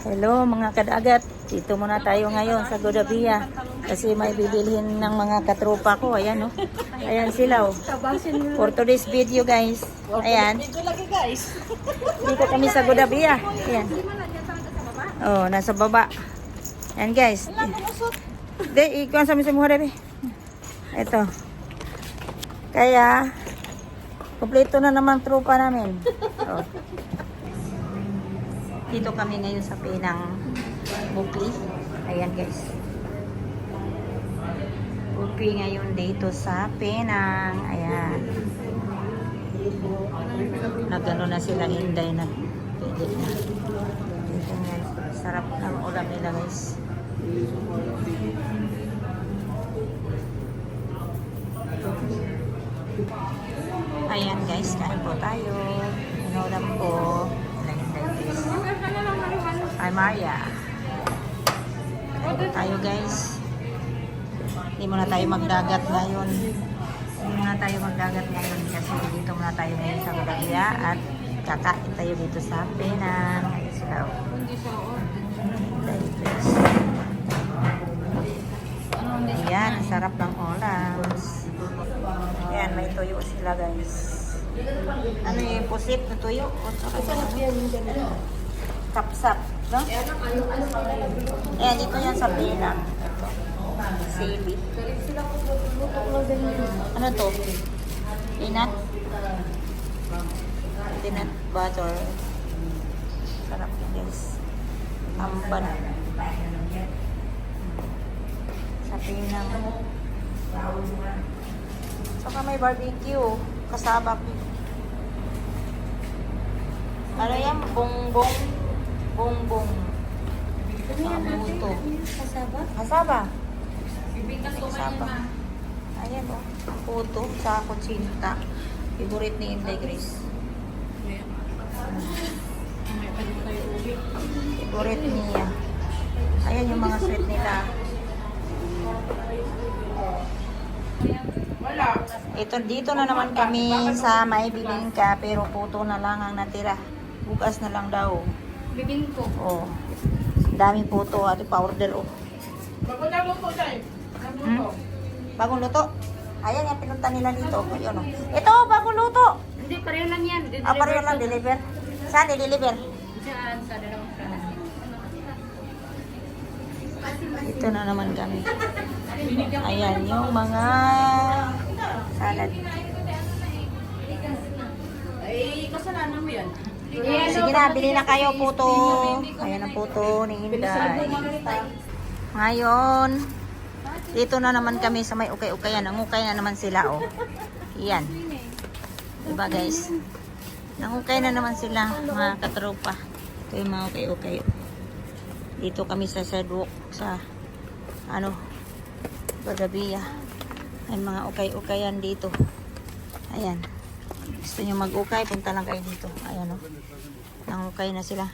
Hello mga kadagat, dito muna tayo ngayon sa Godabia kasi may bibilhin ng mga katropa ko. Ayan oh. Ayan sila oh. For today's video guys. Ayan. Dito kami sa Godabia. Ayan. Oh, nasa baba. Ayan guys. Di, ikuan sa mismo harabi. Ito. Kaya kompleto na naman tropa namin. Oh. Dito kami ngayon sa Penang Bukli. Ayan guys. Bukli ngayon dito sa Penang. Ayan. Nagano na sila hinday na. Pwede na. Dito guys. Sarap ng ulam nila guys. Ayan guys. Kain po tayo. Inulam po. Hi Maria. Dito tayo guys. Hindi muna tayo magdagat ngayon. Hindi muna tayo magdagat ngayon kasi dito muna tayo ngayon sa Godabia at kakain tayo dito sa Penang. Ayan sila. Ayan, ang sarap ng ulam. Ayan, may tuyo sila guys. Ano yung pusit na tuyo? Kapsap, no? Ayan, dito yan sa Penang. Sili. Ano to? Peanut? Peanut butter. Sarap yan guys. Amban. Sa Penang. Saka may barbecue. Kasama. Ano yan? Bongbong. Bongbong. Kamuto. Kasaba? Kasaba. Kasaba. Ayan o. Puto sa kutsinta. Favorite ni Inday Grace. Favorite niya. Ayan yung mga sweet nila. Ito, dito na naman kami sa may bibingka pero puto na lang ang natira. Bukas na lang daw. Bibingko. Oh. Daming puto at pa-order oh. Bagong luto. Ayan yung pinunta nila dito. Ayun oh. Ito, bagong luto. Hindi, pareho lang yan. Pareho lang, deliver. Saan i-deliver? Diyan, sa dalawang kanan. Ito na naman kami. Ayan yung mga salad. Ay, kasalanan mo yan. Sige na, bili na kayo puto. Ayan ang puto ni Inday. Ngayon, dito na naman kami sa may ukay-ukayan. Nangukay na naman sila, oh. Yan. Diba, guys? Nangukay na naman sila, mga katropa. Ito yung mga ukay-ukay. Dito kami sa sidewalk, sa, ano, Godabia. Ay, mga ukay-ukayan dito. Ayan. Gusto nyo mag-ukay, punta lang kayo dito. Ayan, oh. Nangukay na sila.